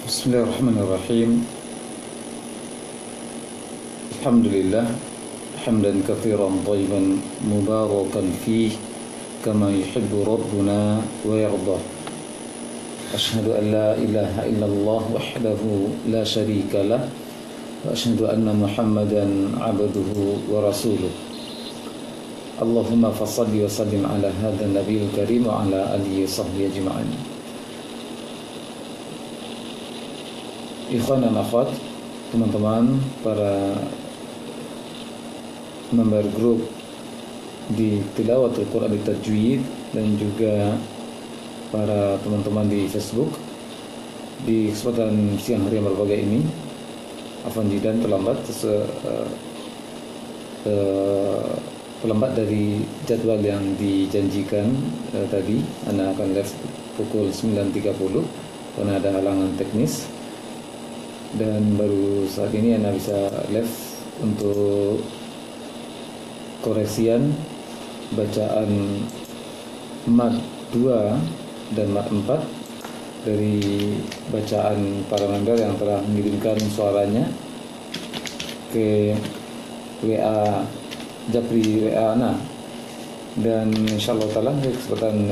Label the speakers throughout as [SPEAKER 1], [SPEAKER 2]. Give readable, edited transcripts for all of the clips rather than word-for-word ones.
[SPEAKER 1] Bismillahirrahmanirrahim. Alhamdulillah hamdan katsiran thayyiban mubarakan fih kama yuhibbu rabbuna wa yardah. Asyhadu an la ilaha illallah wahdahu la syarika lah wa asyhadu anna Muhammadan abduhu wa rasuluh. Allahumma fassalli wa sallim ala hadzal nabiyil karim wa ala alihi wa sahbihi ajma'in. Ikhwan dan akhwat, teman-teman para member grup di Tilawatul Quran di Tajwid dan juga para teman-teman di Facebook, di kesempatan siang hari yang berbahagia ini, Afwan Jidan terlambat dari jadwal yang dijanjikan tadi. Anda akan live pukul 9.30 karena ada halangan teknis. Dan baru saat ini Anda bisa live untuk koreksian bacaan mat 2 dan mat 4 dari bacaan para member yang telah mengirimkan suaranya ke WA Japri WA Ana. Dan insyaallah ta'ala di kesempatan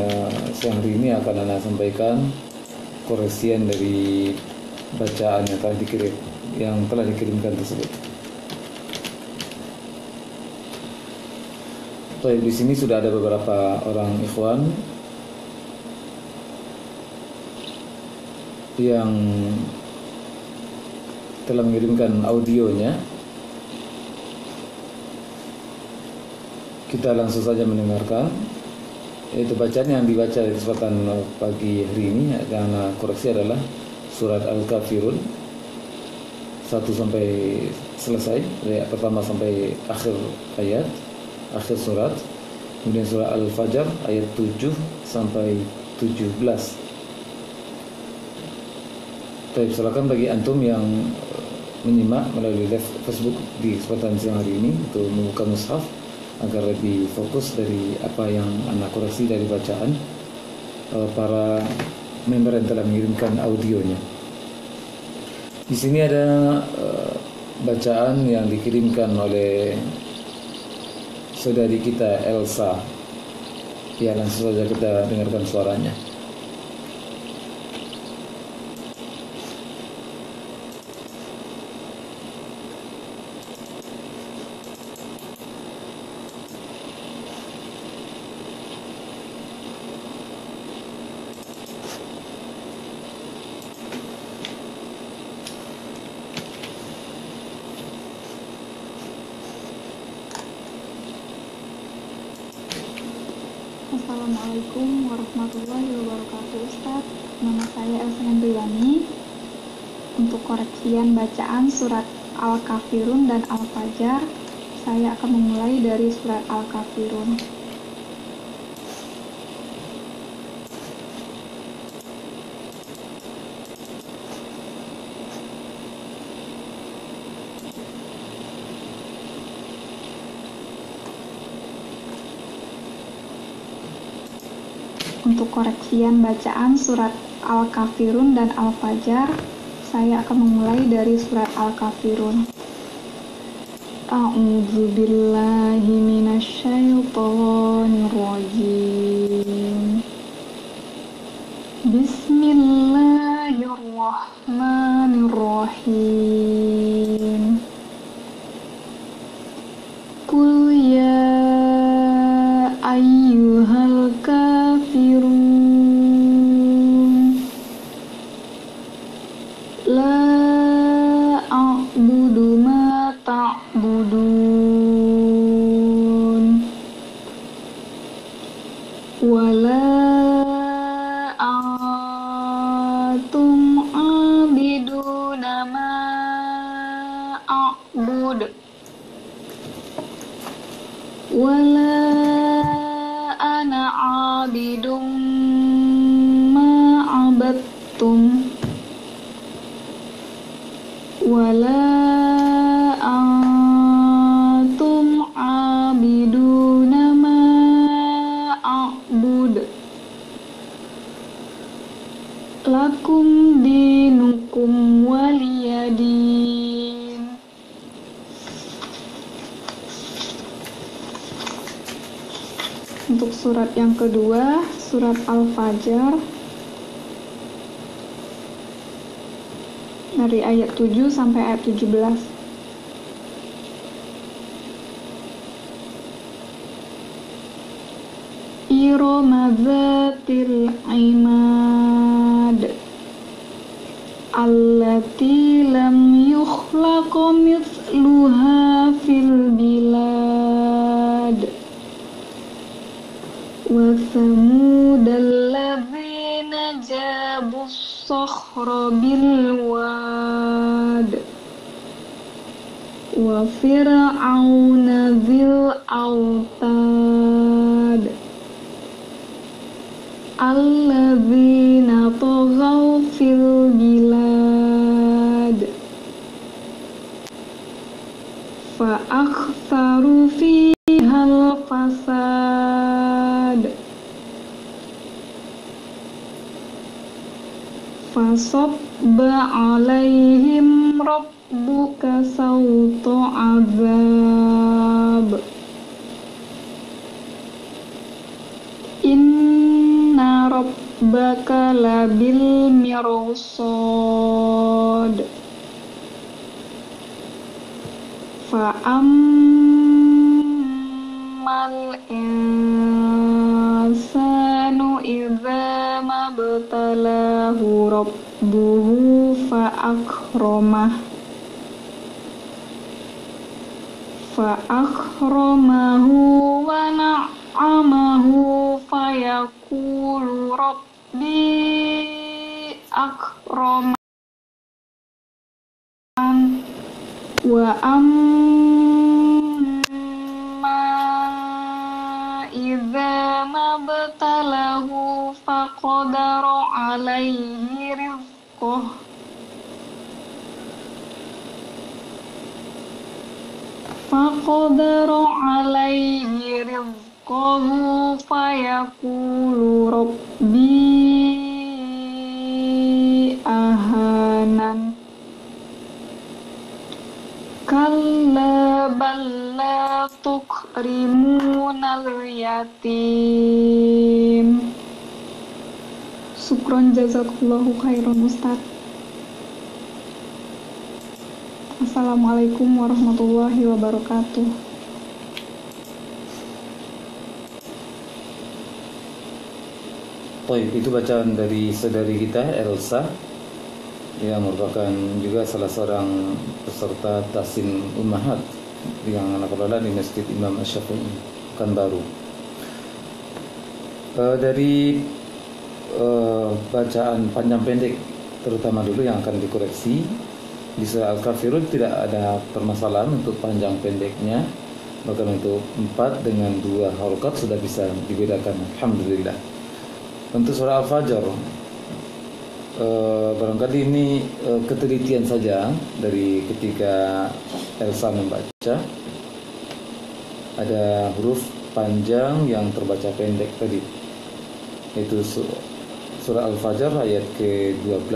[SPEAKER 1] siang hari ini akan Ana sampaikan koreksian dari bacaan yang telah dikirimkan tersebut. Baik, di sini sudah ada beberapa orang ikhwan yang telah mengirimkan audionya. Kita langsung saja mendengarkan. Yaitu bacaan yang dibaca di kesempatan pagi hari ini, karena koreksi adalah surat Al-Kafirun 1 sampai selesai, ayat pertama sampai akhir ayat, akhir surat. Kemudian surah Al-Fajr ayat 7 sampai 17. Baik, silakan bagi antum yang menyimak melalui live Facebook di kesempatan siang hari ini untuk membuka mushaf agar lebih fokus dari apa yang Anda koreksi dari bacaan para member yang telah mengirimkan audionya. Di sini ada bacaan yang dikirimkan oleh saudari kita Elsa. Ya, langsung saja kita dengarkan suaranya.
[SPEAKER 2] Assalamualaikum warahmatullahi wabarakatuh. Ustaz, nama saya Elsa Hendriani. Untuk koreksian bacaan surat Al-Kafirun dan Al-Fajr, saya akan memulai dari surat Al-Kafirun. Untuk koreksian bacaan surat Al-Kafirun dan Al-Fajr, saya akan memulai dari surat Al-Kafirun. A'udzu billahi minasyaitonir rajim. Bismillahirrahmanirrahim. Qul ya ayyuhal kafirun la a'budu ma ta'budun wa la antum abiduna ma a'bud wa la ana abidum ma abattum wala antum abiduna ma a'bud lakum dinukum Untuk surat yang kedua, surat Al-Fajr, dari ayat 7 sampai ayat 17. Irama dzatil imad allati lam yukhlaq mithluha fil bilad wa thamudal ladzina jabus sakhra bil wad wa fir'auna dzil autad alladzina taghaw fil bilad fa aktharu fihal fasad fasabba alaihim rabbuka sawta azab inna rabbaka labil mirsad fa'ammal insanu idza mabtalahu rabbuhu fa'akramahu wa na'amahu fayaqulu rabbi akraman wa amma idza mabtalahu faqadara alaihi rizqahu fayaqulu rabbi ahanan kalla bal la tukrimunal yatim. Syukron, jazakallahu khairan Ustaz. Assalamualaikum warahmatullahi wabarakatuh.
[SPEAKER 1] Baik, itu bacaan dari saudari kita Elsa yang merupakan juga salah seorang peserta Tasin Ummahat yang anak kelola di Masjid Imam Asy-Syafi'i Pekanbaru. Dari bacaan panjang pendek terutama dulu yang akan dikoreksi di surah Al-Kafirun tidak ada permasalahan untuk panjang pendeknya, bahkan untuk 4 dengan 2 harokat sudah bisa dibedakan, alhamdulillah. Untuk surah Al-Fajr barangkali ini ketelitian saja dari ketika Elsa membaca, ada huruf panjang yang terbaca pendek tadi, yaitu surah Al-Fajr ayat ke-12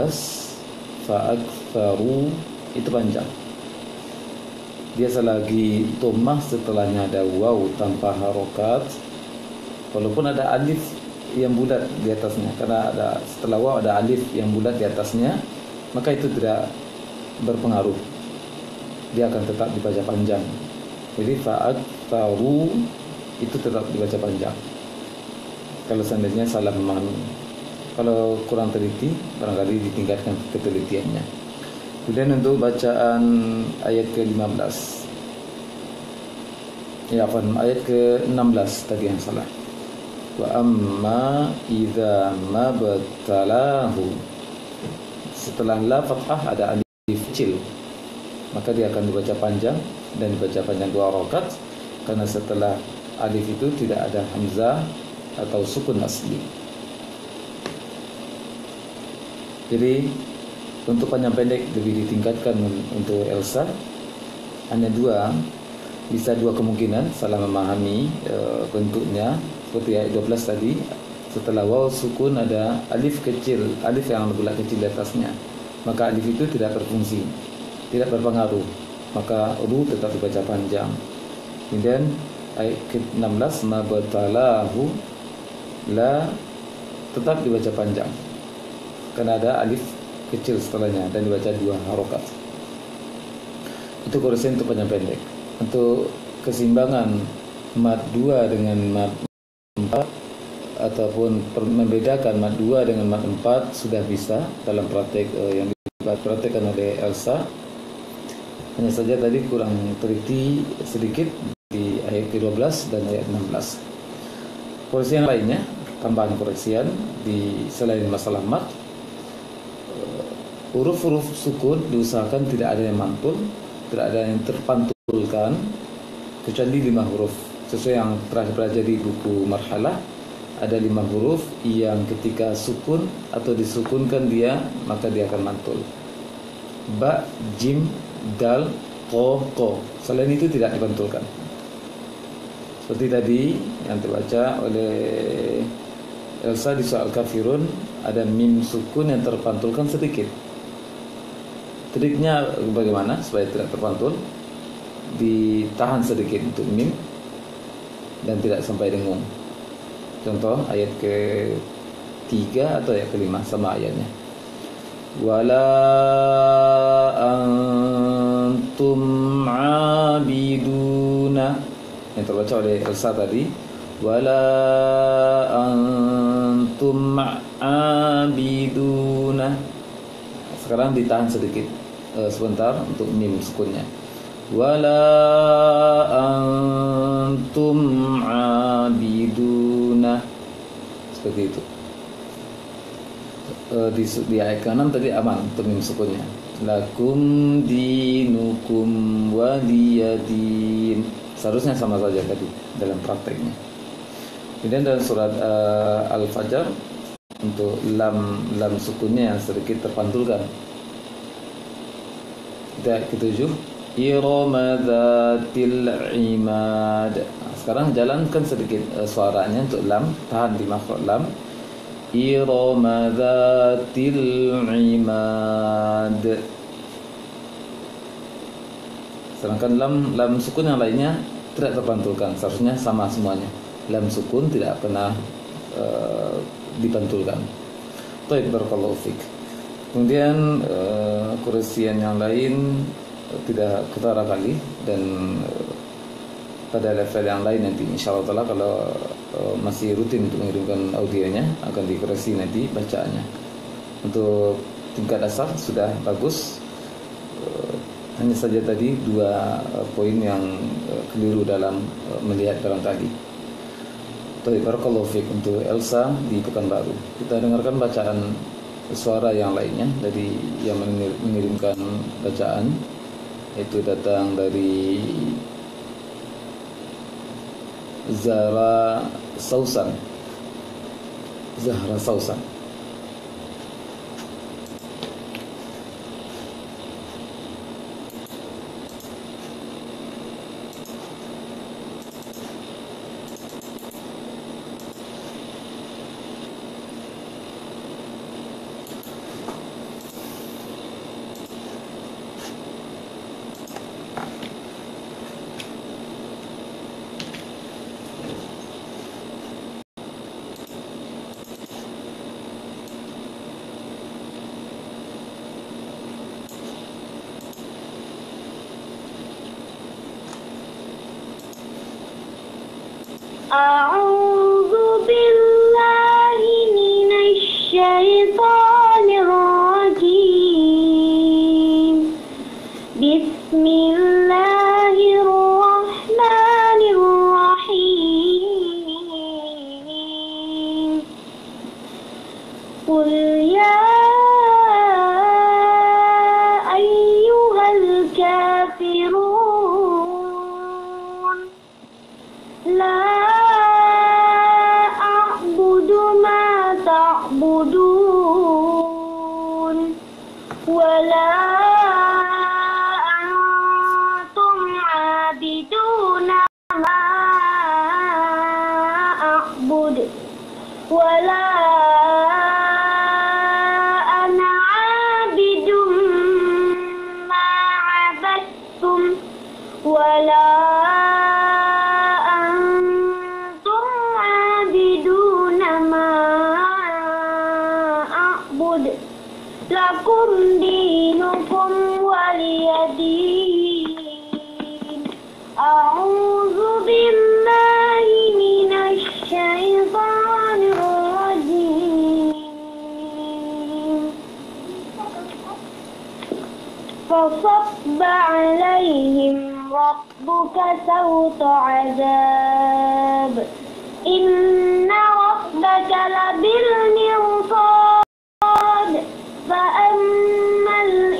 [SPEAKER 1] fa'aktharu, itu panjang. Biasa lagi dhammah setelahnya ada waw tanpa harokat, walaupun ada alif yang bulat di atasnya, karena ada setelah waw ada alif yang bulat di atasnya, maka itu tidak berpengaruh, dia akan tetap dibaca panjang. Jadi fa'aktharu itu tetap dibaca panjang kalau seandainya salah memahami. Kalau kurang teliti, barangkali ditingkatkan ketelitiannya. Kemudian untuk bacaan ayat ke-15, ayat ke-16 tadi yang salah. Wa amma idza mabtalahu, setelah la fathah ada alif kecil, maka dia akan dibaca panjang dan dibaca panjang 2 rakaat, karena setelah alif itu tidak ada hamzah atau sukun asli. Jadi untuk panjang pendek lebih ditingkatkan untuk Elsa, hanya 2, bisa 2 kemungkinan salah memahami bentuknya. Seperti ayat 12 tadi, setelah waw sukun ada alif kecil, alif yang bulat kecil di atasnya, maka alif itu tidak berfungsi, tidak berpengaruh, maka ru tetap dibaca panjang. Kemudian Ayat ke-16 mabtalahu la tetap dibaca panjang karena ada alif kecil setelahnya dan dibaca 2 harokat. Itu koreksi untuk panjang pendek. Untuk keseimbangan mad 2 dengan mad 4 ataupun membedakan mad 2 dengan mad 4 sudah bisa dalam praktek yang dipraktekkan oleh Elsa. Hanya saja tadi kurang teliti sedikit di ayat ke-12 dan ayat 16. Koreksi yang lainnya, tambahan koreksian di selain masalah mad, huruf-huruf sukun diusahakan tidak ada yang mantul, tidak ada yang terpantulkan kecuali 5 huruf. Sesuai yang terakhir pelajari di buku Marhalah, ada 5 huruf yang ketika sukun atau disukunkan dia maka dia akan mantul. Ba, jim, dal, ko. Selain itu tidak dipantulkan. Seperti tadi yang terbaca oleh Elsa di soal kafirun, ada mim sukun yang terpantulkan sedikit. Triknya bagaimana supaya tidak terpantul? Ditahan sedikit untuk mim dan tidak sampai dengung. Contoh ayat ke-3 atau ayat ke-5 sama ayatnya. Wala antum abiduna, yang terbaca oleh Elsa tadi. Wala antum abiduna. Sekarang ditahan sedikit sebentar untuk mim sukunnya. Wala antum abiduna, seperti itu. Di ayat ke-6 tadi aman untuk mim sukunnya. Lakum dinukum waliyadin, seharusnya sama saja tadi dalam prakteknya. Kemudian dalam surat Al-Fajr, untuk lam sukunnya yang sedikit terpantulkan. Ayat ke-7, Irama dzatil imad. Sekarang jalankan sedikit suaranya untuk lam, tahan di makhraj lam. Irama dzatil imad. Sedangkan lam sukun yang lainnya tidak terpantulkan, seharusnya sama semuanya. Lam sukun tidak pernah dipantulkan. Baik, barakallahu fik. Kemudian koreksian yang lain tidak ketara kali, dan pada level yang lain nanti insyaallah taala kalau masih rutin untuk mengirimkan audionya akan dikoreksi nanti bacaannya. Untuk tingkat dasar sudah bagus, hanya saja tadi 2 poin yang keliru dalam melihat barangkali. Baik, barakallahu fiik. Untuk Elsa di Pekanbaru, kita dengarkan bacaan suara yang lainnya dari yang mengirimkan bacaan, itu datang dari Zahra Sausan.
[SPEAKER 3] A'udzu billahi minasy syaithanir rajim. Bismillahirrahmanirrahim. Qul ya ayyuhal kafirun la ta'budun wala antum 'abiduna ma a'bud wala ana 'abidum ma 'abadtum wala lakum dinukum waliyadin. A'udzu billahi minasy syaithanir rajim. Fasabba 'alaihim rabbuka sawta 'adzab. Inna rabbaka labil mirsad. Fa'ammal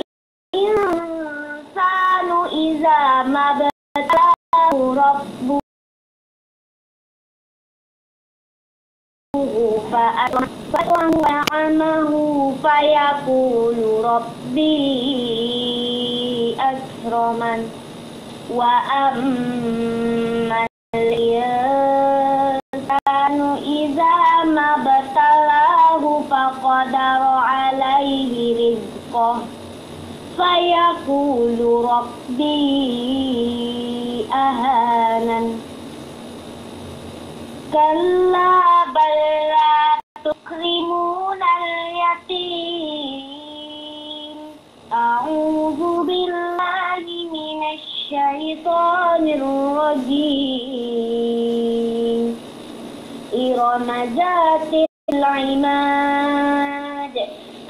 [SPEAKER 3] insanu idza mabtalahu rabbuhu fa'amahu fayaqulu rabbi akraman. Wa ammal insanu idza mabtalahu faqadara 'alaihi rizqah fayaqulu rabbi ahanan. Kalla bal la tukrimunal yatim. A'udzu billahi minasy syaithanir rajim. Irama zatil imad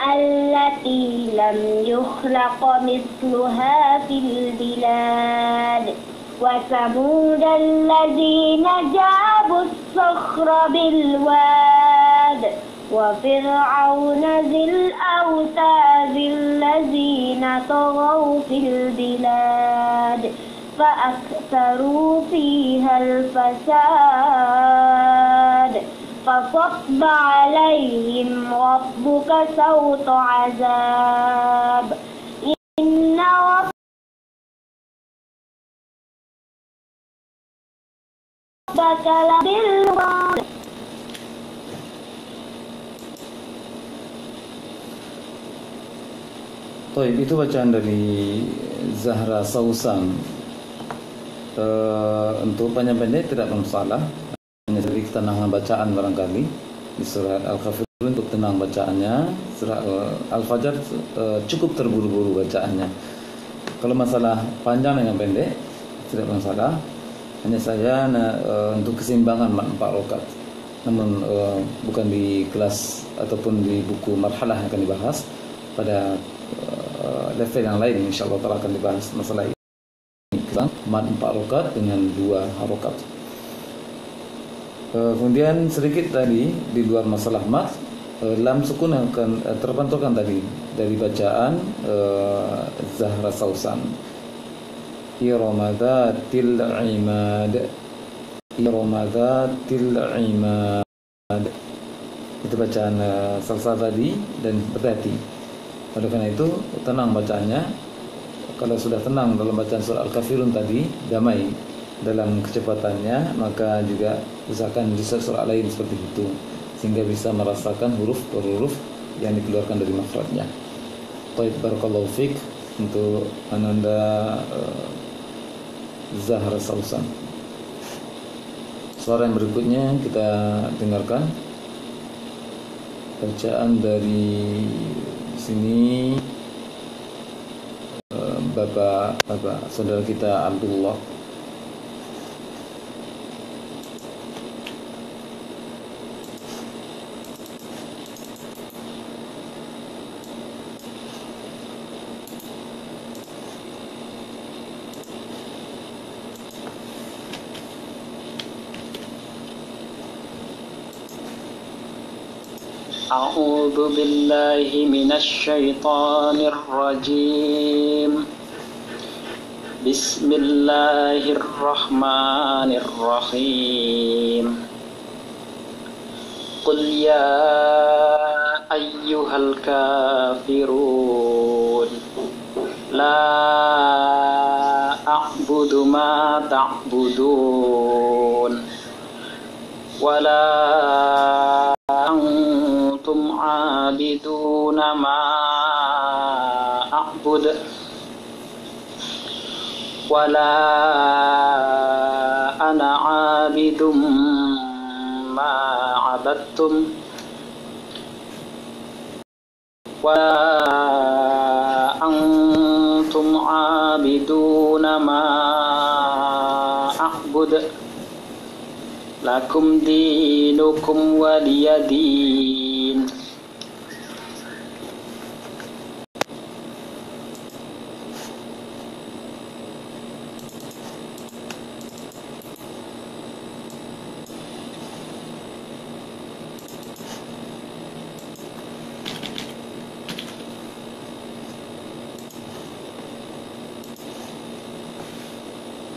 [SPEAKER 3] allati lam yukhlaq mithluha fil bilad. Wa samudal ladzina jabu as-sakhra bil wad. Wa fir'auna zil awtadil ladzina taghaw fil bilad. Fa'aktharu fiha al-fasad. Fasabba 'alaihim rabbuka sawta 'adzab. Inna rabbaka labil mirsad.
[SPEAKER 1] Itu bacaan dari Zahra Sausan. Untuk panjang-pendek tidak masalah, hanya dari ketenangan bacaan barangkali. Di surat Al-Kafirun untuk tenang bacaannya, surat Al-Fajr cukup terburu-buru bacaannya. Kalau masalah panjang dengan pendek tidak masalah, hanya saya untuk keseimbangan 4 rakaat. Namun bukan di kelas ataupun di buku marhalah yang akan dibahas. Pada level yang lain insyaallah ta'ala akan dibahas masalah ini. Mat 4 rakaat dengan 2 harokat. Kemudian sedikit tadi di luar masalah mat, lam sukun yang akan terpantulkan tadi dari bacaan Zahra Sausan. Irama dzatil imad. Irama dzatil imad. Itu bacaan salsa tadi dan berhati. Oleh karena itu tenang bacaannya. Kalau sudah tenang dalam bacaan surah Al-Kafirun tadi, damai dalam kecepatannya, maka juga usahakan di surah lain seperti itu, sehingga bisa merasakan huruf per huruf yang dikeluarkan dari makhrajnya. Baik, barakallahu fiik untuk Ananda Zahra Sausan. Suara yang berikutnya kita dengarkan bacaan dari sini Bapak saudara kita Abdullah.
[SPEAKER 4] A'udzu billahi minasy syaithanir rajim. Bismillahirrahmanirrahim. Qul ya ayyuhal kafirun la a'budu ma ta'budun wa la antum 'abiduna ma a'bud wala ana 'abidum ma 'abadtum wala lakum dinukum waliyadin.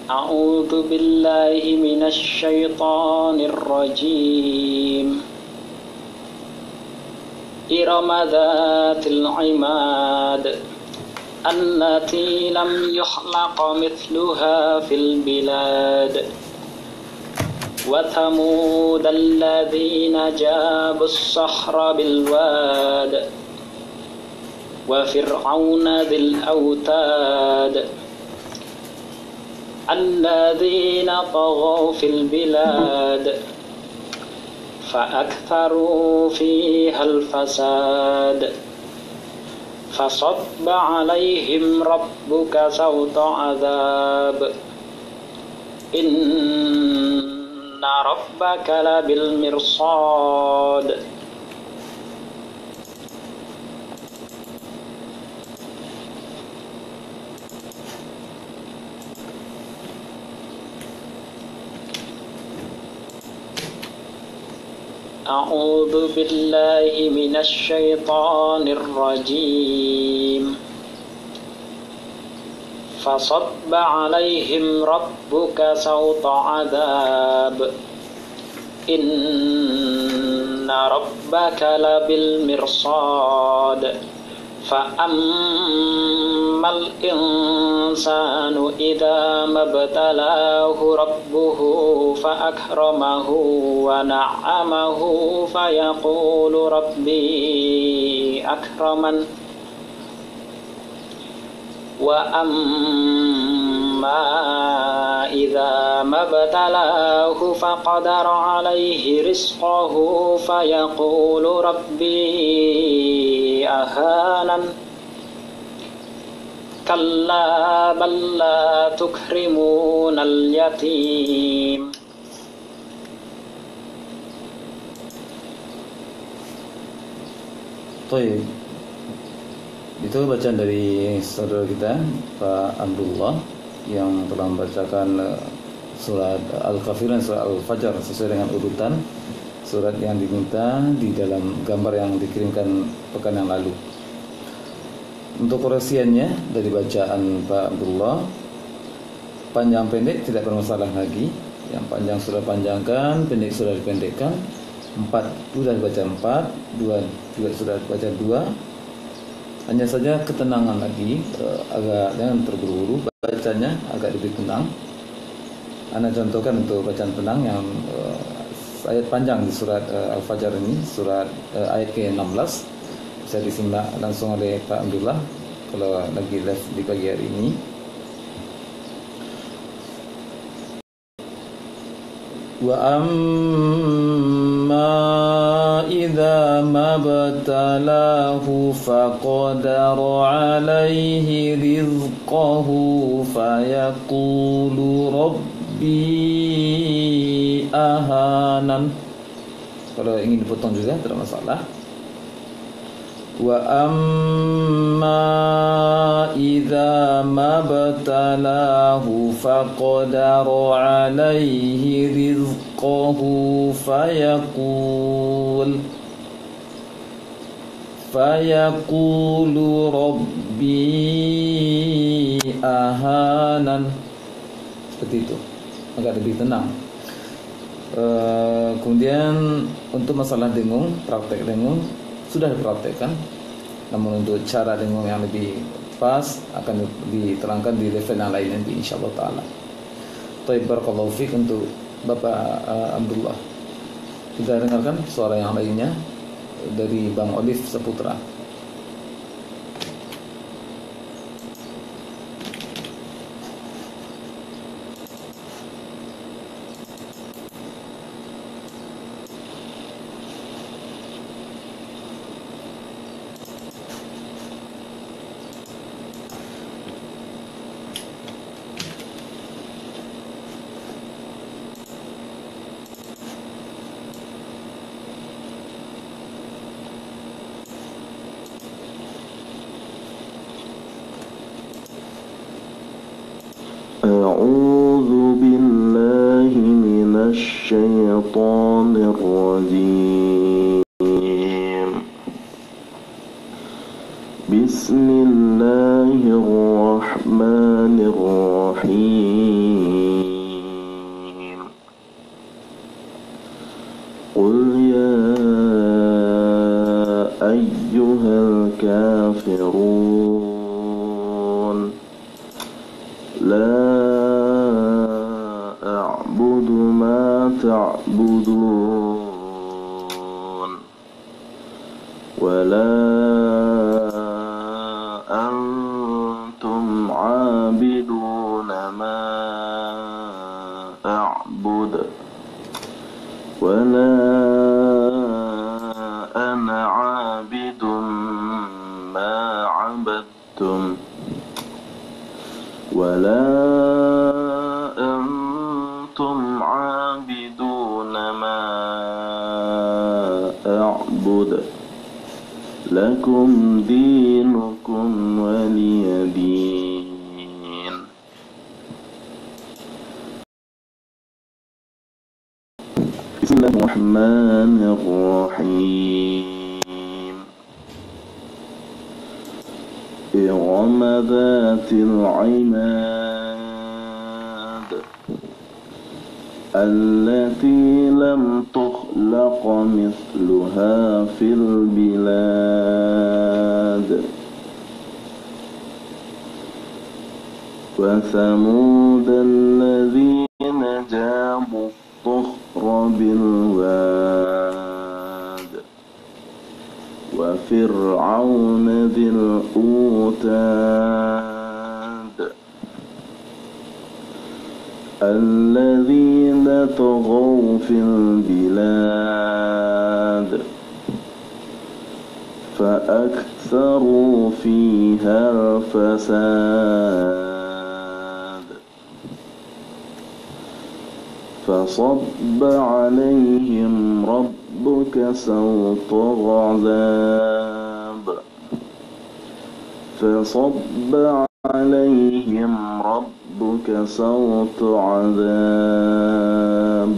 [SPEAKER 4] A'udzu billahi minasy syaithanir rajim. Irama dzatil imad allati lam yukhlaq mithluha fil bilad. Wa thamud alladzina jabus sakhra bil wad. Wa fir'auna dzil autad الذين طغوا في البلاد فأكثروا فيها الفساد فصب عليهم ربك سوط عذاب إن ربك لبالمرصاد. أعوذ بالله من الشيطان الرجيم. فصب عليهم ربك سوط عذاب إن ربك لبالمرصاد. فأما الإنسان إذا ما ابتلاه ربه فأكرمه ونعمه فيقول ربي أكرمن. وأما إذا ما ابتلاه فقدر عليه رزقه فيقول ربي أهانن. كلا بل لا تكرمون اليتيم.
[SPEAKER 1] Baik, itu bacaan dari saudara kita Pak Abdullah yang telah membacakan surat Al-Kafirun dan surat Al-Fajr sesuai dengan urutan surat yang diminta di dalam gambar yang dikirimkan pekan yang lalu. Untuk koreksiannya dari bacaan Pak Abdullah, panjang pendek tidak bermasalah lagi. Yang panjang sudah panjangkan, pendek sudah dipendekkan. 4 sudah dibaca 4, 2 juga sudah dibaca 2. Hanya saja ketenangan lagi, agak jangan terburu-buru bacanya, agak lebih tenang. Anda contohkan untuk bacaan tenang yang ayat panjang di surat Al-Fajr ini, surat ayat ke-16, bisa disimak langsung oleh Pak Abdullah kalau lagi live di pagi hari ini. Wa amma idza mabtalahu faqadara alaihi rizqahu fayaqulu rabbi ahanan. Kalau ingin dipotong juga tidak masalah. Wa amma idza mabtalahu faqadara alaihi rizqahu fayaqulu rabbi ahanan. Seperti itu, agak lebih tenang. Kemudian untuk masalah dengung, praktek dengung sudah dipraktekkan, namun untuk cara dengung yang lebih pas akan diterangkan di level yang lain nanti insyaallah taala. Baik, barakallahu fiik untuk Bapak Abdullah. Kita dengarkan suara yang lainnya dari Bang Olive Saputra.
[SPEAKER 5] الشيطان الرجيم. بسم الله الرحمن الرحيم. قل يا أيها الكافرون لا أعبد ما تعبدون ولا أنتم عابدون ما أعبد ولا أنا عابد ما عبدتم ولا أنتم عابدون ما أعبد لكم دينكم ولي دين. بسم الله الرحمن الرحيم. إرم ذات العماد التي لم تخلق مثلها في البلاد وثمود الذين جابوا الصخر بالواد وفرعون ذي الأوتاد الذين طغوا في البلاد فأكثروا فيها الفساد فصب عليهم ربك سوط عذاب فصب عليهم ربك سوط عذاب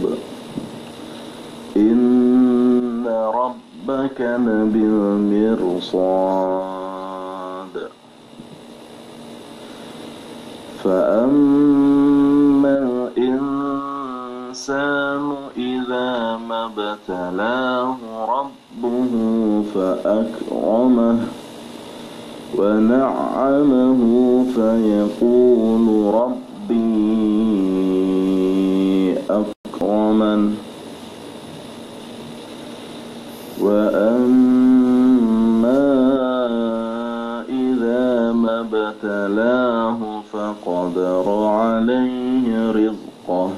[SPEAKER 5] إن ربك لبالمرصاد فأما الإنسان إذا ما ابتلاه ربه فأكرمه ونعمه فيقول ربي أكرمن وأما إذا ما ابتلاه فقدر عليه رزقه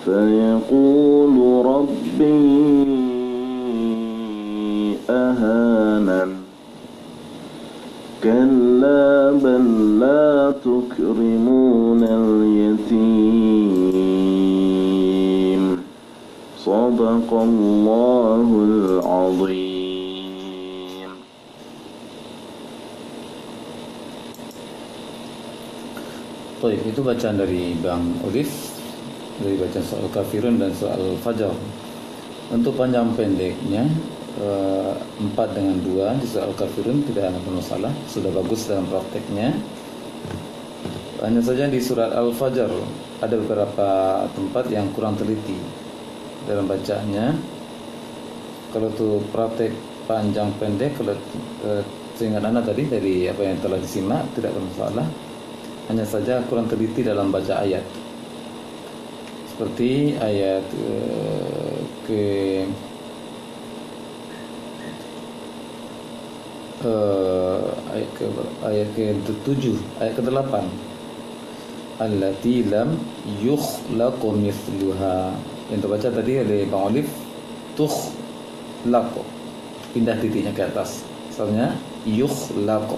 [SPEAKER 5] فيقول ربي أهانن كلا بل لا تكرمون اليتيم صدق الله العظيم.
[SPEAKER 1] Baik, itu bacaan dari Bang Olive, dari bacaan soal kafirun dan soal fajar. Untuk panjang pendeknya 4 dengan 2 di soal kafirun tidak ada masalah, sudah bagus dalam prakteknya. Hanya saja di surat Al-Fajr ada beberapa tempat yang kurang teliti dalam bacaannya. Kalau itu praktek panjang pendek, kalau seingat anak tadi dari apa yang telah disimak tidak bermasalah. Hanya saja kurang teliti dalam baca ayat. Seperti ayat ayat ke-7, ayat ke-8. Allati lam yukhlaqu mithluha. Yang terbaca tadi oleh Bang Olive tukhlaqu. Pindah titiknya ke atas. Soalnya yukhlaqu.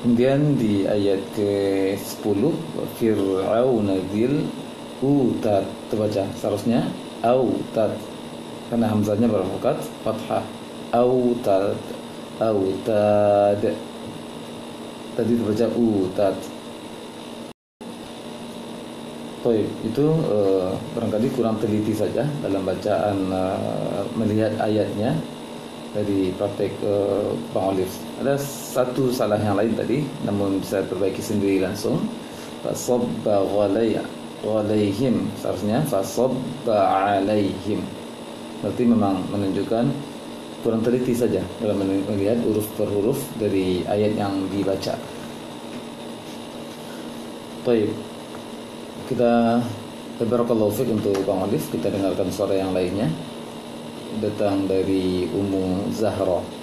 [SPEAKER 1] Kemudian di ayat ke-10 Fir'auna dzil utad, terbaca seharusnya autad karena hamzahnya berharokat fathah. Autad tadi terbaca utad. Baik, itu barangkali kurang teliti saja dalam bacaan melihat ayatnya dari praktek Bang Olive. Ada satu salah yang lain tadi, namun bisa perbaiki sendiri langsung. Fasabba alaihim, seharusnya fasabba alaihim. Berarti memang menunjukkan kurang teliti saja dalam melihat huruf per huruf dari ayat yang dibaca. Baik, kita barakallahu fiik untuk Bang Olive. Kita dengarkan suara yang lainnya, datang dari Ummu Zahra.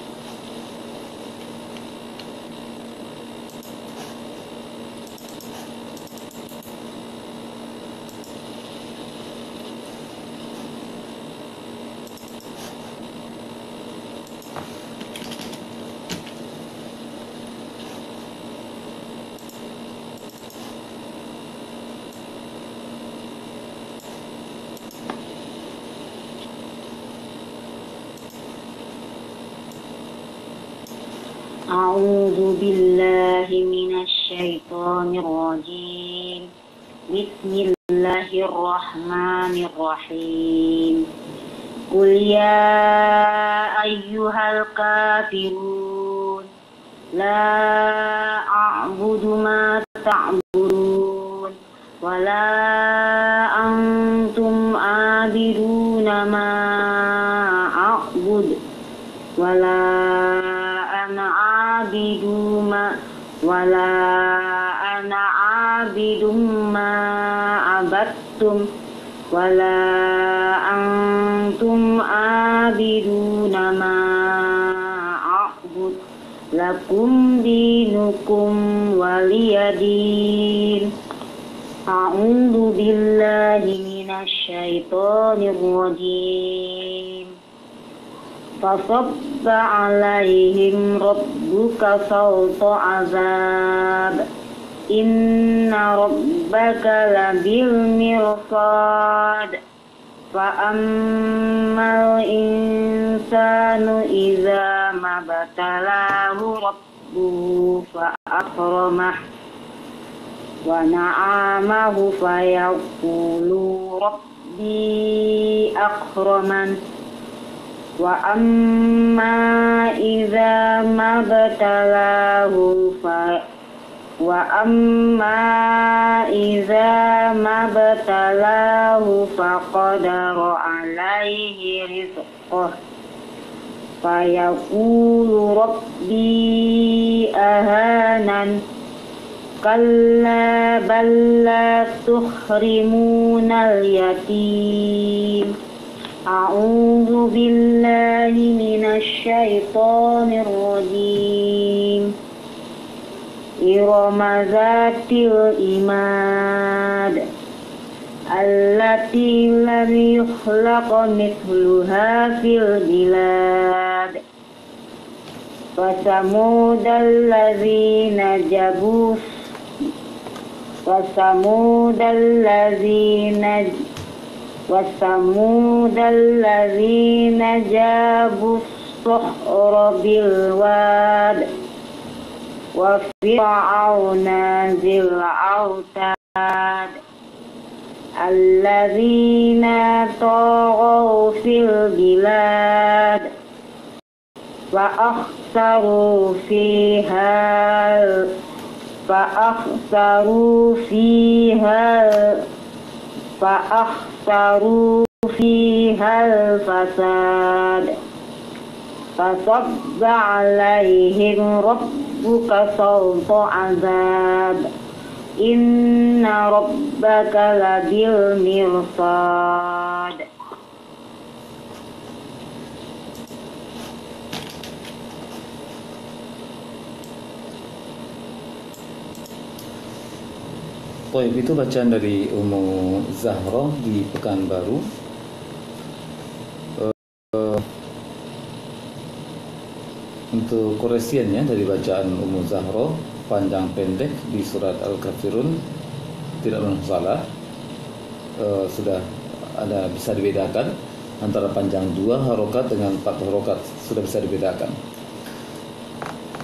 [SPEAKER 3] أعوذ بالله من الشيطان الرجيم بسم الله الرحمن الرحيم قل يا أيها الكافرون لا أعبد ما تعبدون ولا أنتم عابدون ما أعبد ولا أنا عابد ما عبدتم ولا أنتم عابدون ما أعبد لكم دينكم ولي دين أعوذ بالله من الشيطان الرجيم فصب عليهم ربك صوت عذاب إن ربك لبالمرصاد فأما الإنسان إذا ما ابتلاه ربه فأكرمه ونعمه فيقول ربي أكرمن وأما إذا ما ابتلاه فقدر عليه رزقه فيقول ربي أهانن كلا بل لا تكرمون اليتيم أعوذ بالله من الشيطان الرجيم إرم ذات العماد التي لم يخلق مثلها في البلاد وثمود الذين جابوا الصخر بالواد وفرعون ذي الأوتاد الذين طغوا في البلاد فأكثروا فيها الفساد فصب عليهم ربك صوت عذاب إن ربك لبالمرصاد.
[SPEAKER 1] Baik, itu bacaan dari Ummu Zahra di Pekanbaru. Untuk koresiannya dari bacaan Ummu Zahra, panjang pendek di surat Al-Kafirun tidak masalah. Sudah ada, bisa dibedakan antara panjang 2 harokat dengan 4 harokat, sudah bisa dibedakan.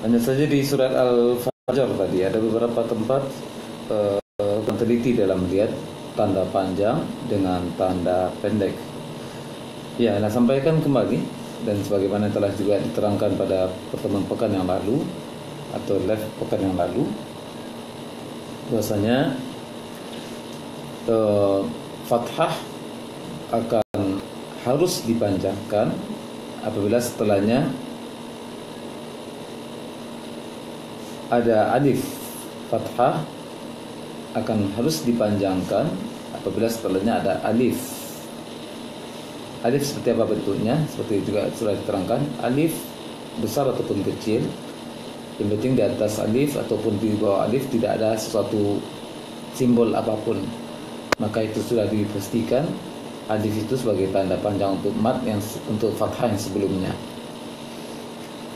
[SPEAKER 1] Hanya saja di surat Al-Fajr tadi ada beberapa tempat teliti dalam melihat tanda panjang dengan tanda pendek. Ya, nah sampaikan kembali dan sebagaimana telah juga diterangkan pada pertemuan pekan yang lalu atau live pekan yang lalu, bahwasanya fathah akan harus dipanjangkan apabila setelahnya ada alif. Fathah akan harus dipanjangkan apabila setelahnya ada alif. Alif seperti apa bentuknya? Seperti juga sudah diterangkan, alif besar ataupun kecil, yang penting di atas alif ataupun di bawah alif tidak ada sesuatu simbol apapun, maka itu sudah dipastikan alif itu sebagai tanda panjang untuk mat yang untuk fathah yang sebelumnya.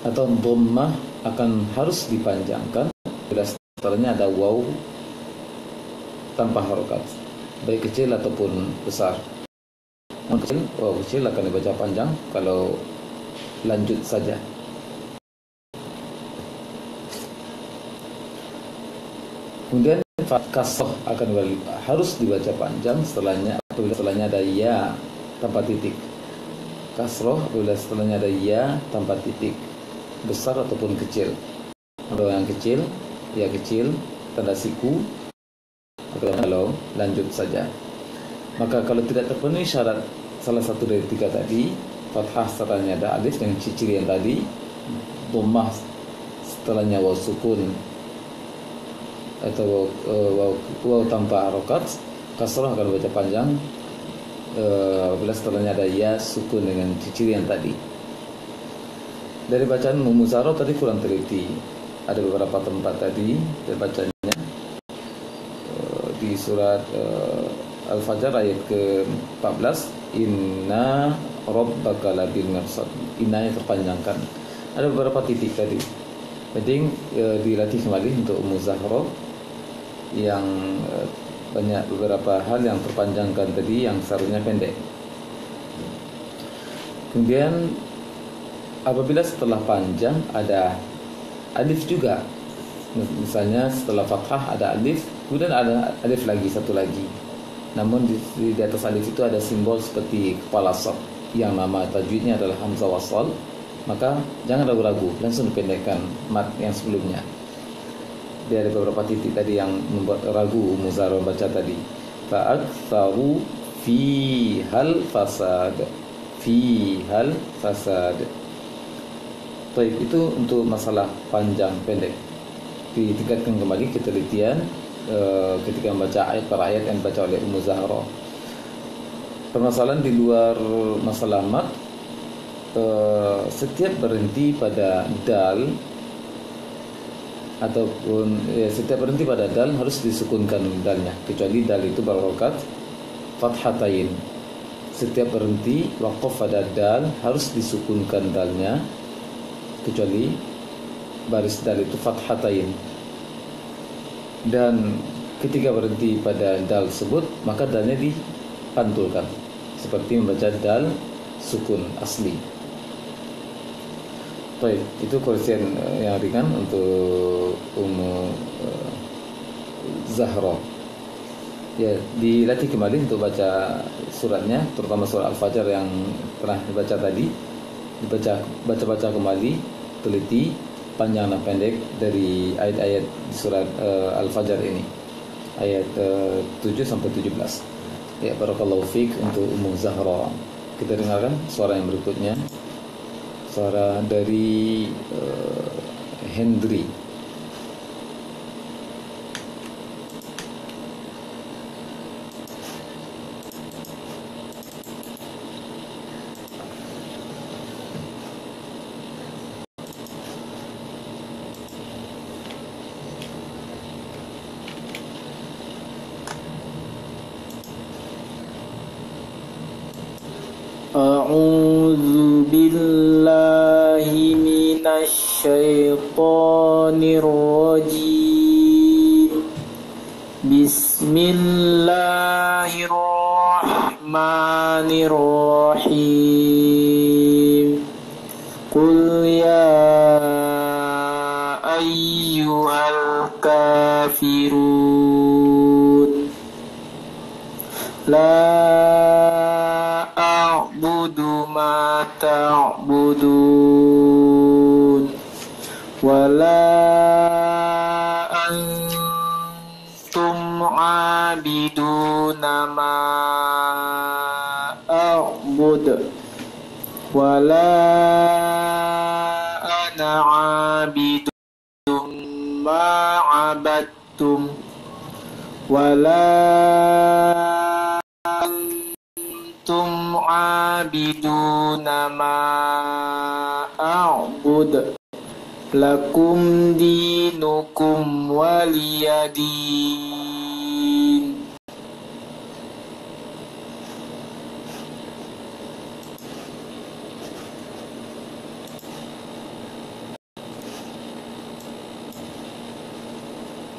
[SPEAKER 1] Atau dhammah akan harus dipanjangkan bila setelahnya ada waw tanpa harokat, baik kecil ataupun besar. Waw kecil akan dibaca panjang kalau lanjut saja. Kemudian kasroh akan harus dibaca panjang setelahnya apabila setelahnya ada ya tanpa titik. Kasroh apabila setelahnya ada ya tanpa titik, besar ataupun kecil. Kalau yang kecil, ya kecil, tanda siku. Kalau lanjut saja. Maka kalau tidak terpenuhi syarat salah satu dari tiga tadi, fathah setelahnya ada alif dengan ciri yang tadi, dhammah setelahnya waw sukun atau waw tanpa harokat, kasrah akan baca panjang apabila setelahnya ada ya sukun dengan ciri yang tadi. Dari bacaan Muzaro tadi kurang teliti, ada beberapa tempat tadi dari bacanya di surat Al-Fajr ayat ke-14, inna rabbaka labil mirsad, innanya terpanjangkan. Ada beberapa titik tadi, penting dilatih kembali untuk Muzahro yang banyak beberapa hal yang terpanjangkan tadi yang seharusnya pendek. Kemudian apabila setelah panjang ada alif juga, misalnya setelah fathah ada alif, kemudian ada alif lagi, satu lagi, namun di atas alif itu ada simbol seperti kepala sab yang nama tajwidnya adalah hamzah wasal, maka jangan ragu-ragu, langsung dipendekkan mat yang sebelumnya. Dia ada beberapa titik tadi yang membuat ragu Muzaro baca tadi. Fa'aktsaru fi hal fasad, fi hal fasad. Baik, itu untuk masalah panjang pendek. Ditingkatkan kembali ketelitian ketika membaca ayat per ayat yang dibaca oleh Muzahro. Permasalahan di luar masalah mat, setiap berhenti pada dal ataupun setiap berhenti pada dal harus disukunkan dalnya, kecuali dal itu berharokat fathatain. Setiap berhenti waqaf pada dal harus disukunkan dalnya, kecuali baris dal itu fathatain. Dan ketika berhenti pada dal tersebut, maka dalnya dipantulkan seperti membaca dal sukun asli. Baik, itu koreksian yang ringan untuk Zahra. Ya, dilatih kembali untuk baca suratnya, terutama surat Al-Fajr yang pernah dibaca tadi. Baca kembali, teliti panjang dan pendek dari ayat-ayat surat Al-Fajr ini, ayat 7 sampai 17. Ya, barakallahu fiik untuk Zahra. Kita dengarkan suara yang berikutnya. Suara dari Hendri.
[SPEAKER 4] A'udzu billahi minasy syaithanir rajim. Bismillahirrahmanirrahim. Qul ya ayyuhal kafirun ta'budun wala antum abiduna ma a'bud wala ana abidun ma abadtum wala antum abiduna ma a'bud lakum dinukum waliyadin.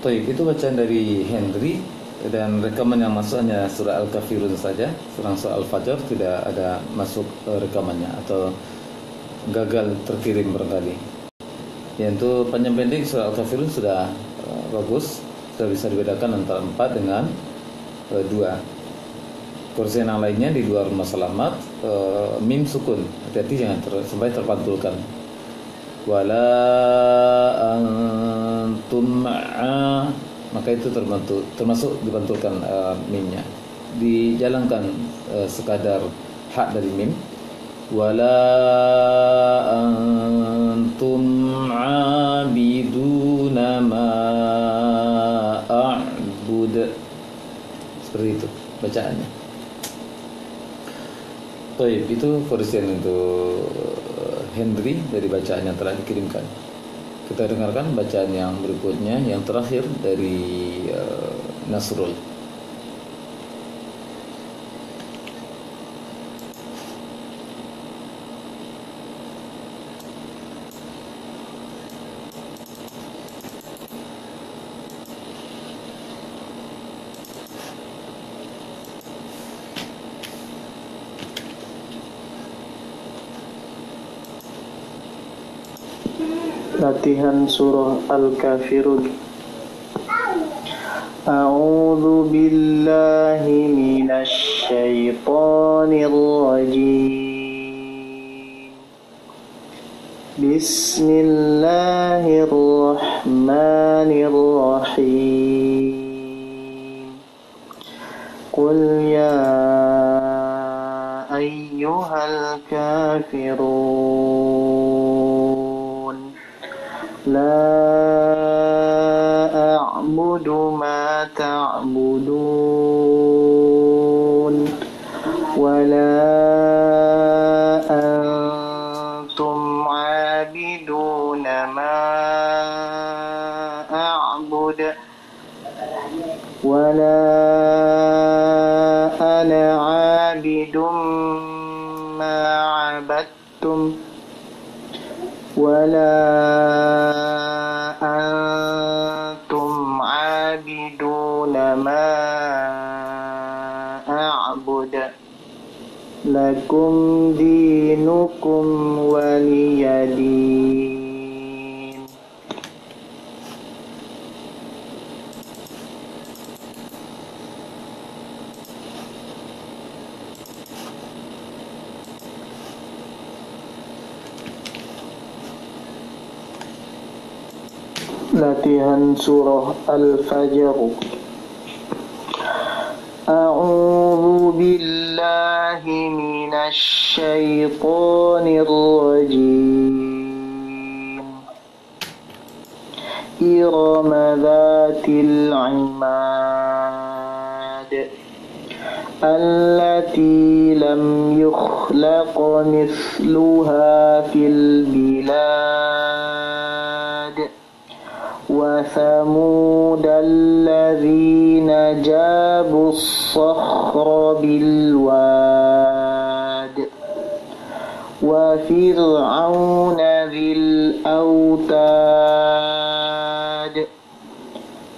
[SPEAKER 1] Baik, itu bacaan dari Henry dan rekaman yang masuk hanya surah Al-Kafirun saja. Surah Al-Fajr tidak ada masuk rekamannya atau gagal terkirim barangkali. Ya, untuk panjang pendek surah Al-Kafirun sudah bagus, sudah bisa dibedakan antara 4 dengan 2. Kursi yang lainnya di luar rumah selamat mim sukun, hati-hati jangan sampai terpantulkan. Wala antum ma'a, maka itu termasuk dipantulkan mimnya, dijalankan sekadar hak dari mim. Wala antum abiduna ma a'bud, seperti itu bacaannya. Baik, itu versi untuk Henry dari bacaan yang telah dikirimkan. Kita dengarkan bacaan yang berikutnya, yang terakhir dari Nasrul.
[SPEAKER 4] Latihan surah Al-Kafirun. A'udzu billahi minasy syaithanir rajim. Bismillahirrahmanirrahim. Qul ya ayyuhal kafirun la a'budu ma ta'budun wa la antum 'abiduna ma a'bud wa la ana 'abidum ma 'abadtum wala antum abiduna ma a'bud lakum dinukum waliyadin. Latihan surah Al-Fajr. A'udzu billahi minasy syaithanir rajim. Iram dzatil 'imad allati lam yukhlaq mithluha fil bilad wa thamud alladzina jabu as-sakhra bil wad wa fir'auna dhil autad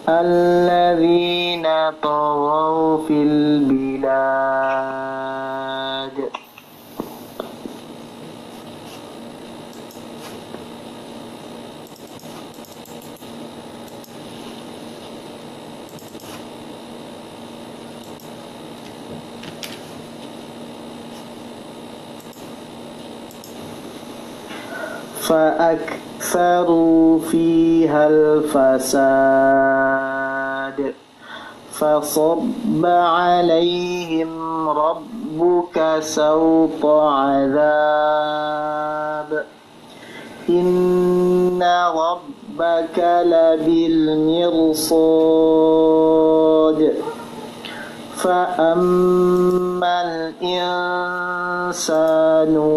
[SPEAKER 4] alladzina taghaw fil bilad. فأكثروا فيها الفساد فصب عليهم ربك سوط عذاب إن ربك لبالمرصاد فأما الإنسان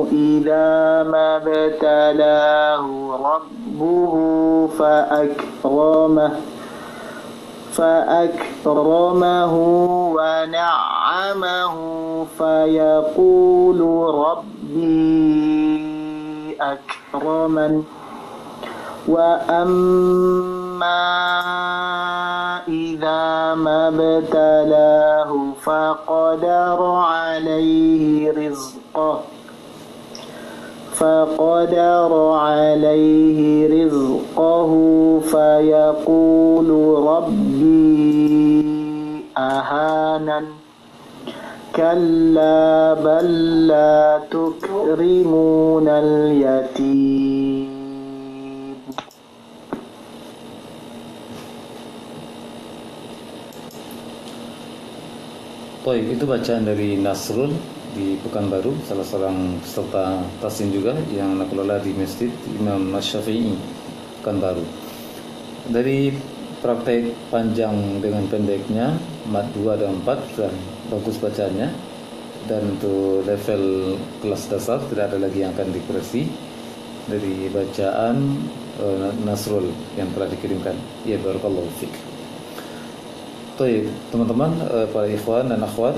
[SPEAKER 4] إذا ما ابتلاه ربه فأكرمه ونعمه فيقول ربي أكرمن وأما إذا ما ابتلاه فقدر عليه رزقه فيقول ربي أهانن كلا بل لا تكرمون اليتيم.
[SPEAKER 1] Baik, itu bacaan dari Nasrul di Pekanbaru, salah seorang peserta tasin juga yang anak kelola di Masjid Imam Syafi'i Pekanbaru. Dari praktek panjang dengan pendeknya, mat 2 dan 4 sudah bagus bacaannya. Dan untuk level kelas dasar tidak ada lagi yang akan dikoreksi dari bacaan Nasrul yang telah dikirimkan. Ya, barakallahu fiik. Baik, teman-teman, para ikhwan dan akhwat,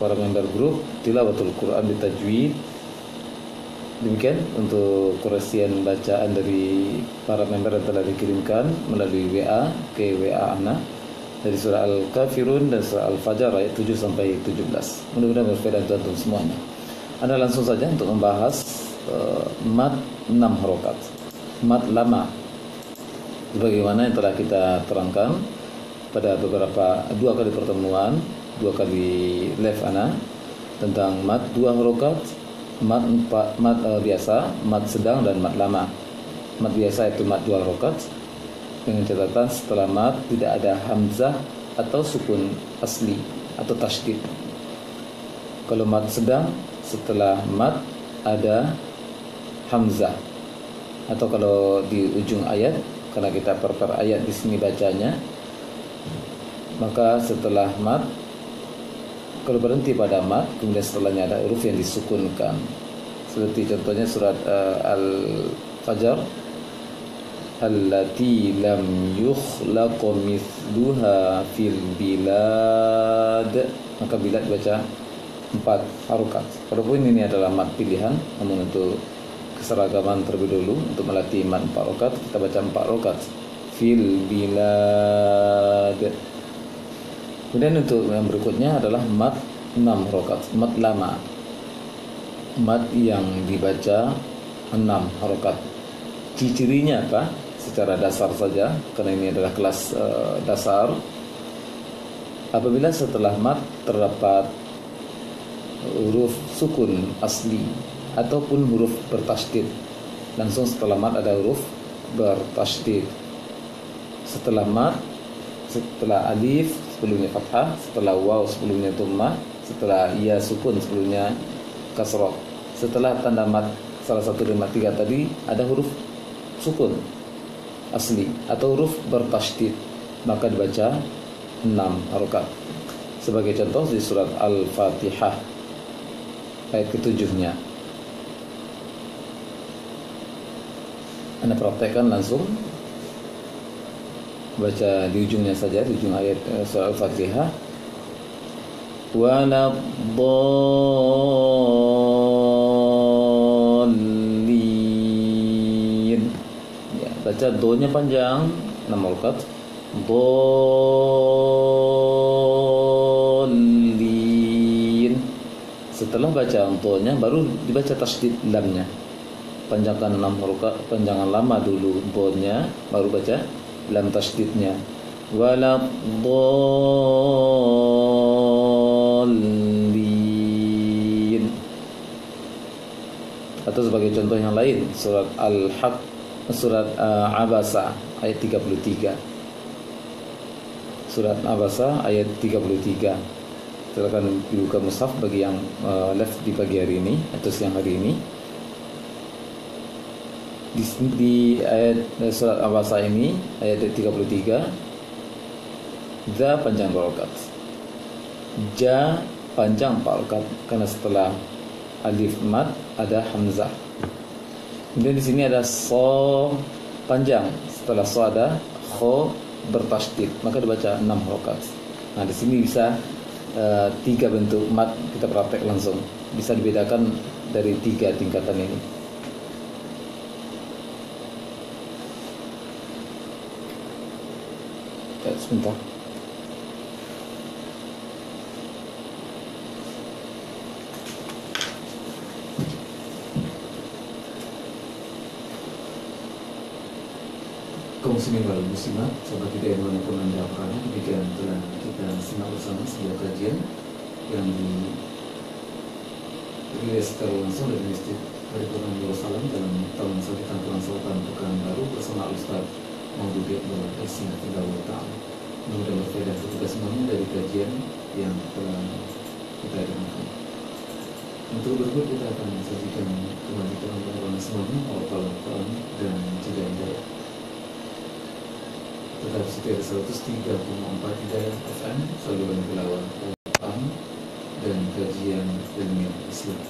[SPEAKER 1] para member grup Tilawatul Quran Bitajwid. Demikian untuk koreksian bacaan dari para member yang telah dikirimkan melalui WA ke WA Ana dari surah Al-Kafirun dan surah Al-Fajr ayat 7 sampai 17. Mudah-mudahan berfaedah untuk antum semuanya. Anda langsung saja untuk membahas mat 6 harokat, mat lama, sebagaimana yang telah kita terangkan pada dua kali pertemuan, 2 kali live Ana tentang mat 2 harokat, mat biasa, mat sedang dan mat lama. Mat biasa itu mat 2 harokat dengan catatan setelah mat tidak ada hamzah atau sukun asli atau tasydid. Kalau mat sedang setelah mat ada hamzah, atau kalau di ujung ayat, karena kita per ayat di sini bacanya, maka setelah mat, kalau berhenti pada mat, kemudian setelahnya ada huruf yang disukunkan. Seperti contohnya surat Al-Fajr, allati lam yukhlaq mithluha fil bilad. Maka bilad baca 4 harokat. Walaupun ini adalah mat pilihan, namun untuk keseragaman terlebih dulu, untuk melatih mat 4 harokat, kita baca 4 harokat. Fil bilad. Kemudian untuk yang berikutnya adalah mat 6 harokat, mat lama, mat yang dibaca 6 harokat. Ciri-cirinya apa? Secara dasar saja, karena ini adalah kelas dasar. Apabila setelah mat terdapat huruf sukun asli ataupun huruf bertasydid, langsung setelah mat ada huruf bertasydid. Setelah mat, setelah alif sebelumnya fathah, setelah waw sebelumnya dhammah, setelah ya sukun sebelumnya kasrah. Setelah tanda mat salah satu dari mat 3 tadi ada huruf sukun asli atau huruf bertasydid, maka dibaca 6 harokat. Sebagai contoh di surat Al-Fatihah ayat ke-7-nya. Anda praktekkan langsung, baca di ujungnya saja, di ujung ayat surah Al-Fatihah. Waladdallin. Ya, baca do-nya panjang 6 harokat. Dallin. Setelah baca do-nya baru dibaca tasydid lamnya. Panjangkan 6 harokat, panjangan lama dulu do-nya, baru baca lam tasydidnya. Waladdallin. Atau sebagai contoh yang lain, surat Al-Haq, surat Abasa ayat 33. Surat Abasa ayat 33. Silakan dibuka mushaf bagi yang live di pagi hari ini atau siang hari ini. Di ayat surat Abasa ini ayat 33, za panjang harokat, ja panjang harokat karena setelah alif mad ada hamzah. Kemudian di sini ada so panjang, setelah so ada kho bertasydid, maka dibaca 6 harokat. Nah, di sini bisa 3 bentuk mad, kita praktek langsung. Bisa dibedakan dari 3 tingkatan ini. Sebentar. Kaum muslimin wal muslimat, sahabat kita yang dimanapun Anda berada, demikian telah kita simak bersama sebuah kajian yang dirilis secara langsung dari Masjid Paripurna Darussalam dalam tahun Sabitan Kelangsalatan Pekanbaru bersama Ustaz Maududi Abdullah Hafizahullah Ta'ala. Mudah-mudahan berfaedah untuk kita semuanya dari kajian yang telah kita dengarkan. Untuk berikut kita akan sajikan kembali kepada semuanya Al-Quran dan juga hidayah. Tetap setia 103,4 Hidayah FM, saluran tilawah Al-Quran dan kajian ilmiah Islam.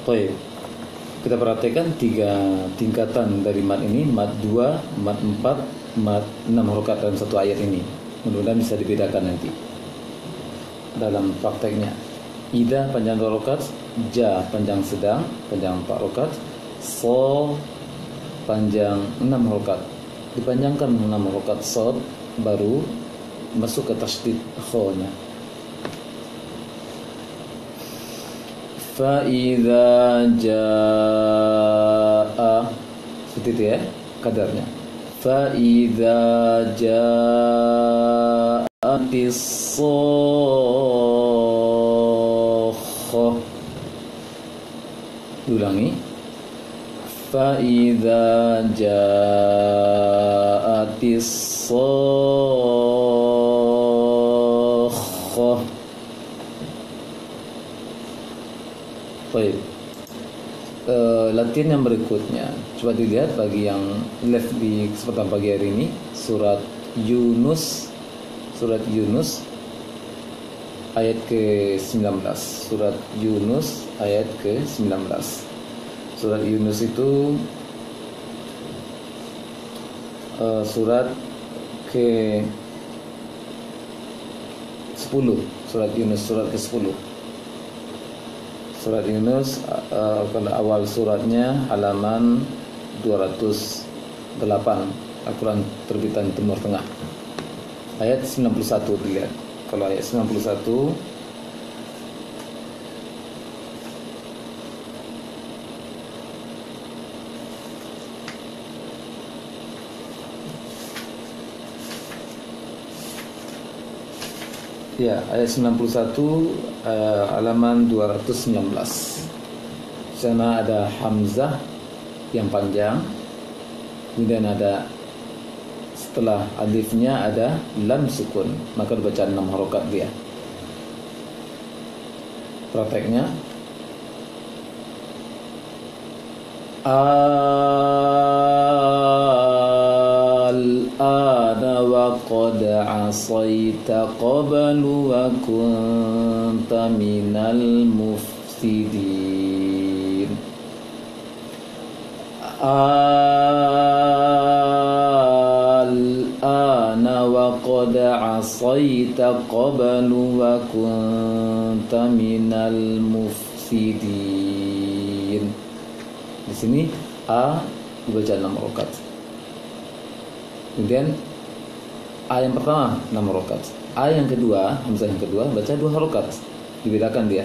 [SPEAKER 1] Baik, kita perhatikan 3 tingkatan dari mad ini, mad 2, mad 4, mad 6 harokat dalam satu ayat ini. Mudah-mudahan bisa dibedakan nanti dalam prakteknya. Ida panjang 2 harokat, ja panjang sedang, panjang 4 harokat, so panjang 6 harokat. Dipanjangkan 6 harokat sod, baru masuk ke tasydid kho-nya. Fa'idha ja'a, seperti itu ya kadarnya. Fa'idha ja'atis sokhah. Diulangi. Fa'idha ja'atis sokhah. Baik, latihan yang berikutnya coba dilihat bagi yang live di kesempatan pagi hari ini, surat Yunus ayat ke-19. Surat Yunus ayat ke-19. Surat Yunus itu surat ke-10. Surat Yunus surat ke-10. Surat Yunus pada awal suratnya halaman 208, Al-Quran terbitan Timur Tengah. Ayat 91 dilihat. Kalau ayat 91 ya, ayat 91 halaman 219. Di sana ada hamzah yang panjang, kemudian ada setelah alifnya ada lam sukun, maka dibaca 6 harokat dia. Prakteknya al-ana wa qad asaita qablu wa kunta minal mufsidin. Al-ana wa qad 'asaita qablu wa kunta minal mufsidin. Di sini A dibaca 6 rakaat. Kemudian A yang pertama 6 rakaat. A yang kedua, hamzah yang kedua baca 2 rakaat. Dibedakan dia.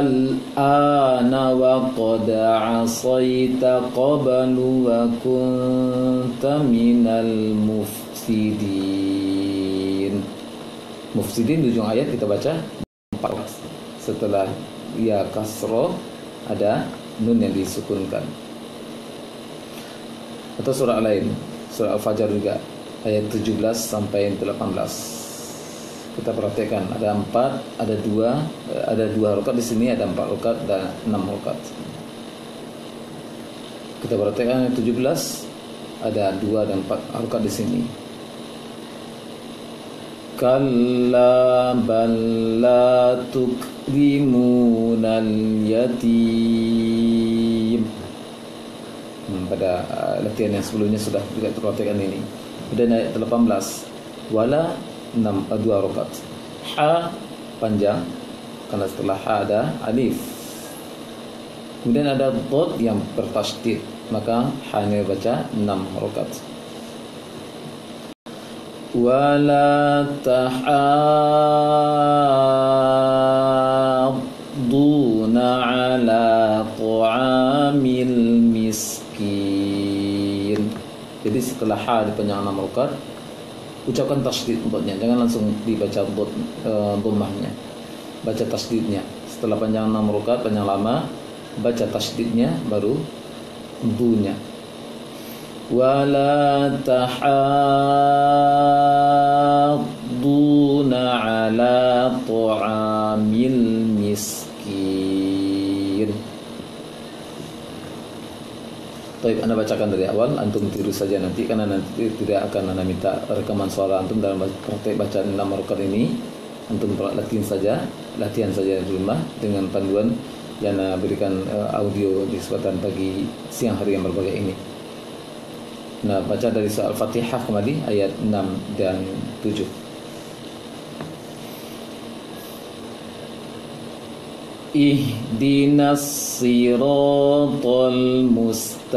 [SPEAKER 1] Al-ana wa qad 'asaita qablu wa kunta minal mufsidin. Mufsidin di ujung ayat kita baca 4 rakaat. Setelah ya kasroh ada nun yang disukunkan. Atau surah lain, surah Al-Fajr juga ayat 17 sampai 18. Kita perhatikan ada 4, ada 2 rakaat di sini, ada 4 rakaat dan 6 rakaat. Kita perhatikan ayat 17 ada 2 dan 4 rakaat di sini. Kalla bal la tukrimunal yatim. Pada latihan yang sebelumnya sudah juga terperhatikan ini. Kemudian ayat 18 wala 2 rakaat. Ha panjang karena setelah ha ada alif. Kemudian ada dhad yang bertasydid, maka ha ini baca 6 rakaat. Wala tahadduna ala ta'amil miskin. Jadi setelah ha dipanjang 6 rakaat, ucapkan tasydid dhadnya, jangan langsung dibaca dhammahnya. Baca tasydidnya. Setelah panjang 6 rakaat, panjang lama, baca tasydidnya baru dunya. Wala tahadduna ala ta'amil miskin. Baik, Anda bacakan dari awal, antum tiru saja nanti, karena nanti tidak akan Anda minta rekaman suara antum dalam praktek bacaan 6 rakaat ini. Antum latihan saja di rumah dengan panduan yang Anda berikan audio di kesempatan pagi siang hari yang berbahagia ini. Nah, baca dari surah Al-Fatihah kembali ayat 6 dan 7. Ihdinas siratal mustaqim.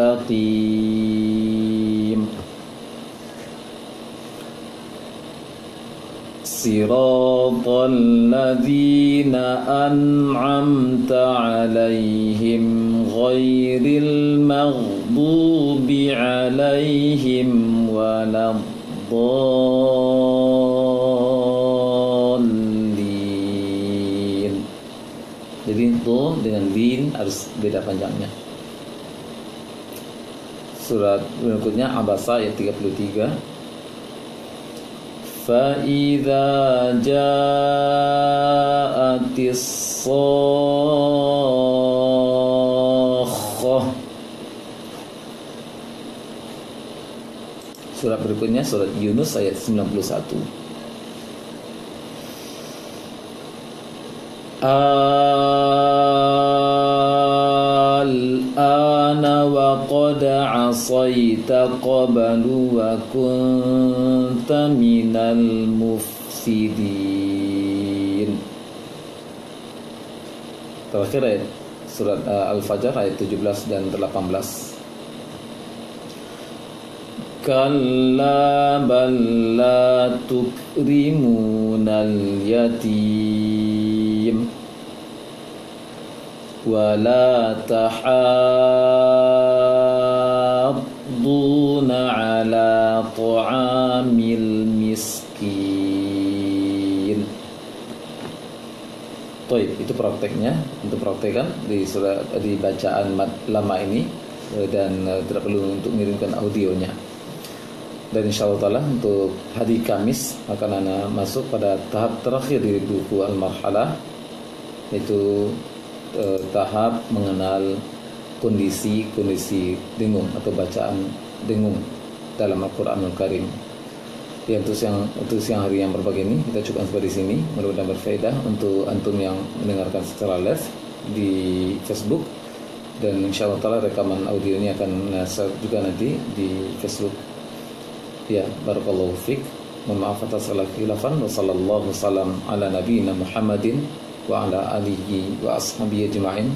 [SPEAKER 1] Siratal ladzina an'amta 'alaihim ghairil maghdubi 'alaihim waladdallin. Jadi do dengan lin harus beda panjangnya. Surat berikutnya Abasa ayat 33. فَإِذَا جَاءَتِ الصَّاخَّةُ. Surat berikutnya surat Yunus ayat 91. Al-ana wa qad 'asaita qablu wa kunta minal mufsidin. Terakhir ayat surat Al-Fajr ayat 17 dan 18. Kalla bal la tukrimunal yatim wa la tahadduna ala ta'amil miskin. Baik, itu prakteknya. Untuk praktekan di bacaan lama ini, dan tidak perlu untuk mengirimkan audionya. Dan insyaallah ta'ala untuk hari Kamis akan Anda masuk pada tahap terakhir di buku Al-Marhalah, yaitu tahap mengenal kondisi-kondisi dengung atau bacaan dengung dalam Al-Quranul Karim. Ya, untuk siang hari yang berbahagia ini kita cukupkan sampai di sini. Mudah-mudahan berfaedah untuk antum yang mendengarkan secara live di Facebook, dan insyaallah ta'ala rekaman audio ini akan share juga nanti di Facebook Ya, barakallahu fiik. Mohon maaf atas segala khilafan. Wa sallallahu salam ala nabiyina Muhammadin wa ala alihi wa ashabihi ajma'in.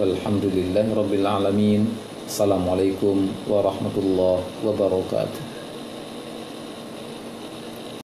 [SPEAKER 1] Walhamdulillahi rabbil alamin. Assalamualaikum warahmatullahi wabarakatuh.